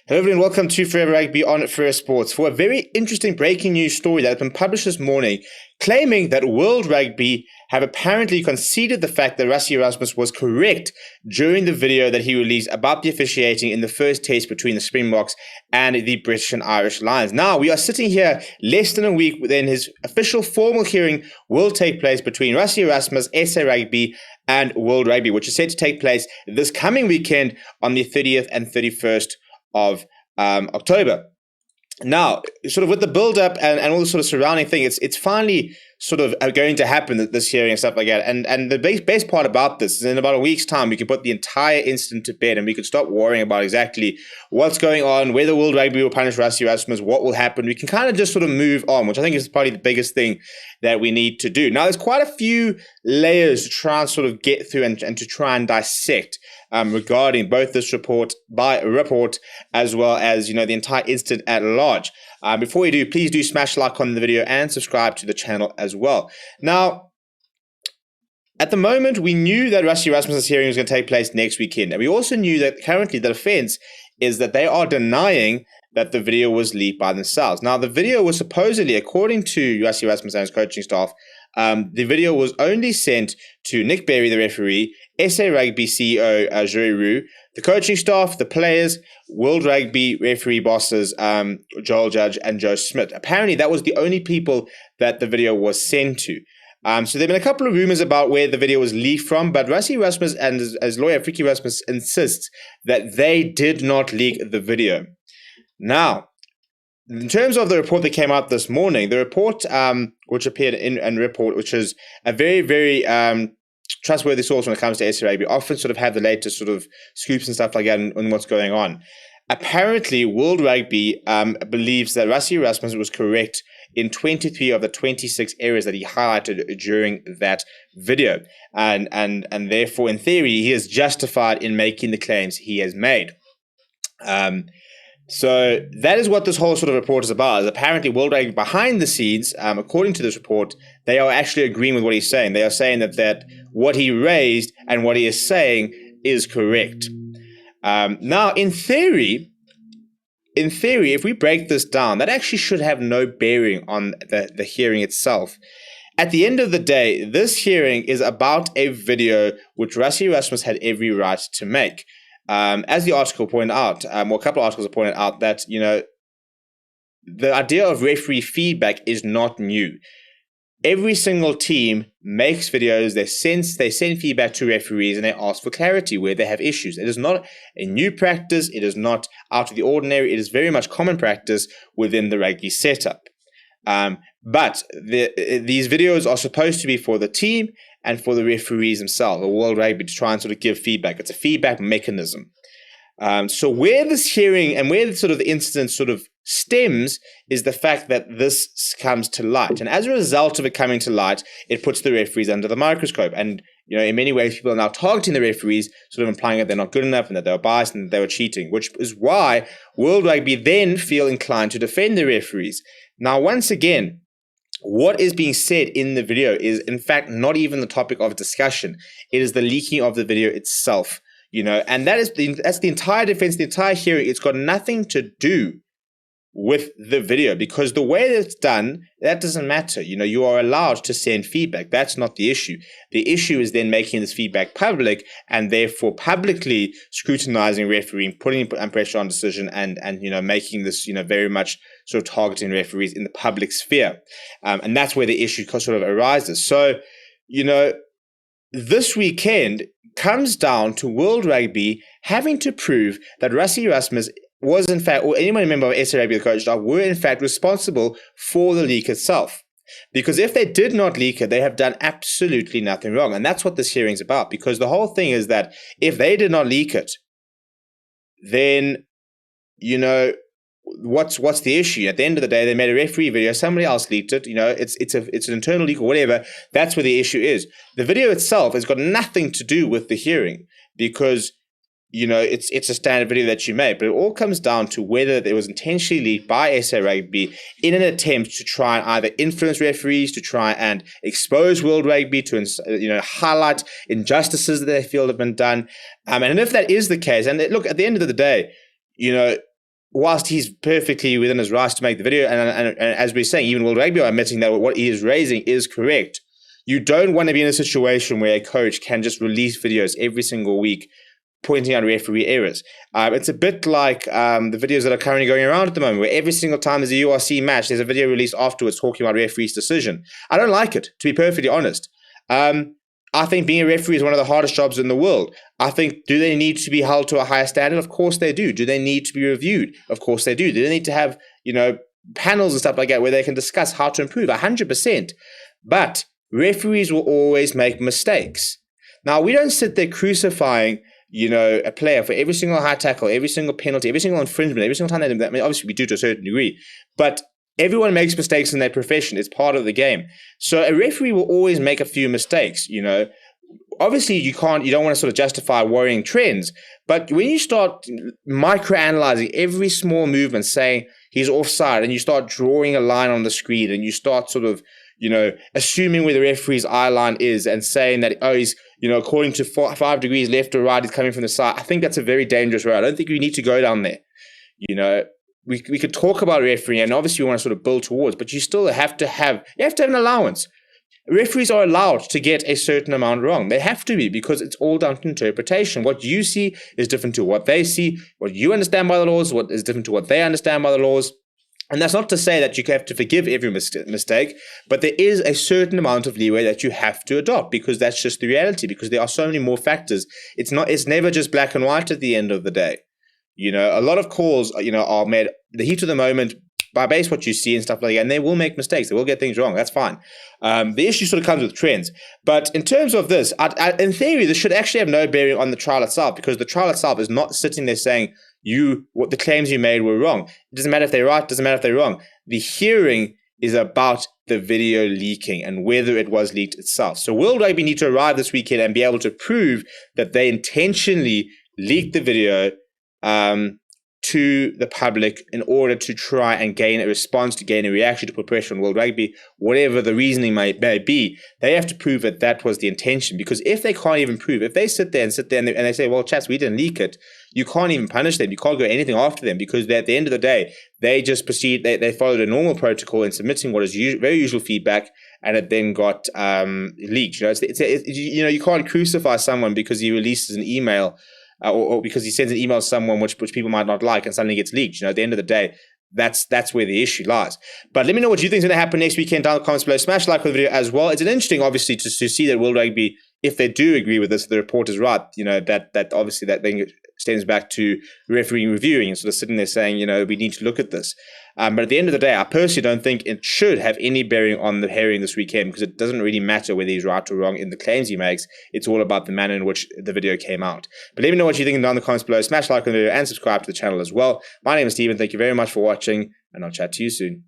Hello everyone, welcome to Forever Rugby on Forever Sports for a very interesting breaking news story that has been published this morning, claiming that World Rugby have apparently conceded the fact that RASSIE ERASMUS was correct during the video that he released about the officiating in the first test between the Springboks and the British and Irish Lions. Now, we are sitting here less than a week within his official formal hearing will take place between RASSIE ERASMUS, SA Rugby, and World Rugby, which is set to take place this coming weekend on the 30th and 31st of October. Now, sort of with the build-up and all the sort of surrounding thing, it's finally sort of going to happen, this hearing and stuff like that. And the best part about this is in about a week's time, we can put the entire incident to bed and we can stop worrying about exactly what's going on, whether World Rugby will punish RASSIE ERASMUS, what will happen. We can kind of just sort of move on, which I think is probably the biggest thing that we need to do. Now, there's quite a few layers to try and sort of get through and to try and dissect regarding both this report as well as, the entire incident at large. Before we do, please do smash like on the video and subscribe to the channel as well. Now, at the moment, we knew that RASSIE ERASMUS' hearing was going to take place next weekend. And we also knew that currently the defense is that they are denying that the video was leaked by themselves. Now, the video was supposedly, according to RASSIE ERASMUS and his coaching staff, the video was only sent to Nick Berry, the referee, SA Rugby CEO Joey Roux, the coaching staff, the players, World Rugby referee bosses Joel Judge and Joe Smith. Apparently, that was the only people that the video was sent to. So there have been a couple of rumors about where the video was leaked from, but RASSIE ERASMUS and as lawyer Frikkie Erasmus insists that they did not leak the video. Now, in terms of the report that came out this morning, the report which appeared in report, which is a very, very trustworthy source when it comes to SA Rugby, often sort of have the latest sort of scoops and stuff like that on what's going on. Apparently, World Rugby believes that RASSIE ERASMUS was correct in 23 of the 26 areas that he highlighted during that video. And therefore, in theory, he is justified in making the claims he has made. So that is what this whole sort of report is about. Is apparently World Rugby behind the scenes, according to this report, they are actually agreeing with what he's saying. They are saying that what he raised and what he is saying is correct. Now, in theory, if we break this down, that actually should have no bearing on the hearing itself. At the end of the day, this hearing is about a video which RASSIE ERASMUS had every right to make. As the article pointed out, or a couple of articles have pointed out that, the idea of referee feedback is not new. Every single team makes videos, they send feedback to referees and they ask for clarity where they have issues. It is not a new practice, it is not out of the ordinary, it is very much common practice within the rugby setup. But these videos are supposed to be for the team and for the referees themselves, or World Rugby, to try and sort of give feedback. It's a feedback mechanism. So where this hearing and where sort of the incident sort of stems is the fact that this comes to light. And as a result of it coming to light, it puts the referees under the microscope. And, in many ways, people are now targeting the referees, sort of implying that they're not good enough and that they were biased and that they were cheating, which is why World Rugby then feel inclined to defend the referees. Now, once again, what is being said in the video is, in fact, not even the topic of discussion. It is the leaking of the video itself, and that's the entire defense, the entire hearing. It's got nothing to do with the video, because the way that it's done, that doesn't matter. You are allowed to send feedback. That's not the issue. The issue is then making this feedback public and therefore publicly scrutinizing refereeing, putting pressure on decision and making this, very much sort of targeting referees in the public sphere. And that's where the issue sort of arises. So, this weekend comes down to World Rugby having to prove that RASSIE ERASMUS was in fact, or any member of SA Rugby, the coach staff, were in fact responsible for the leak itself. Because if they did not leak it, they have done absolutely nothing wrong. And that's what this hearing is about. Because the whole thing is that if they did not leak it, then, what's the issue? At the end of the day, they made a referee video, somebody else leaked it, it's an internal leak or whatever. That's where the issue is. The video itself has got nothing to do with the hearing, because it's a standard video that you made, but it all comes down to whether it was intentionally leaked by SA Rugby in an attempt to try and either influence referees, to try and expose World Rugby, to highlight injustices that they feel have been done. And if that is the case, and look, at the end of the day, whilst he's perfectly within his rights to make the video, and as we're saying, even World Rugby are admitting that what he is raising is correct, you don't want to be in a situation where a coach can just release videos every single week pointing out referee errors. It's a bit like the videos that are currently going around at the moment, where every single time there's a URC match, there's a video released afterwards talking about referee's decision. I don't like it, to be perfectly honest. I think being a referee is one of the hardest jobs in the world. I think, do they need to be held to a higher standard? Of course they do. Do they need to be reviewed? Of course they do. Do they need to have, panels and stuff like that where they can discuss how to improve? 100%. But referees will always make mistakes. Now, we don't sit there crucifying a player for every single high tackle, every single penalty, every single infringement, every single time obviously we do to a certain degree, but everyone makes mistakes in their profession. It's part of the game. So a referee will always make a few mistakes, Obviously, you don't want to sort of justify worrying trends, but when you start microanalyzing every small movement, saying he's offside, and you start drawing a line on the screen, and you start sort of, assuming where the referee's eye line is and saying that, he's, according to 5 degrees left or right, he's coming from the side. I think that's a very dangerous road. I don't think we need to go down there. We could talk about refereeing, and obviously we want to sort of build towards, but you still have to have an allowance. Referees are allowed to get a certain amount wrong. They have to be, because it's all down to interpretation. What you see is different to what they see. What you understand by the laws, what is different to what they understand by the laws. And that's not to say that you have to forgive every mistake, but there is a certain amount of leeway that you have to adopt, because that's just the reality, because there are so many more factors. It's never just black and white at the end of the day. A lot of calls, are made the heat of the moment by base what you see and stuff like that, and they will make mistakes. They will get things wrong. That's fine. The issue sort of comes with trends. But in terms of this, in theory, this should actually have no bearing on the trial itself, because the trial itself is not sitting there saying what the claims you made were wrong. It doesn't matter if they're right. It doesn't matter if they're wrong. The hearing is about the video leaking and whether it was leaked itself. So World Rugby need to arrive this weekend and be able to prove that they intentionally leaked the video to the public in order to try and gain a response, to gain a reaction, to put pressure on World Rugby, whatever the reasoning may be. They have to prove that that was the intention, because if they can't even prove, if they sit there and they say, well, chaps, we didn't leak it, you can't even punish them. You can't go anything after them, because at the end of the day, they just proceed, they followed a normal protocol in submitting what is very usual feedback, and it then got leaked. You can't crucify someone because he releases an email or because he sends an email to someone which people might not like and suddenly gets leaked. At the end of the day, that's where the issue lies. But let me know what you think is going to happen next weekend down in the comments below. Smash like on the video as well. It's an interesting, obviously, to see that World Rugby, if they do agree with this, the report is right, that obviously that then stems back to refereeing reviewing and sort of sitting there saying, we need to look at this. But at the end of the day, I personally don't think it should have any bearing on the hearing this weekend, because it doesn't really matter whether he's right or wrong in the claims he makes. It's all about the manner in which the video came out. But let me know what you think down in the comments below. Smash like on the video and subscribe to the channel as well. My name is Steven. Thank you very much for watching, and I'll chat to you soon.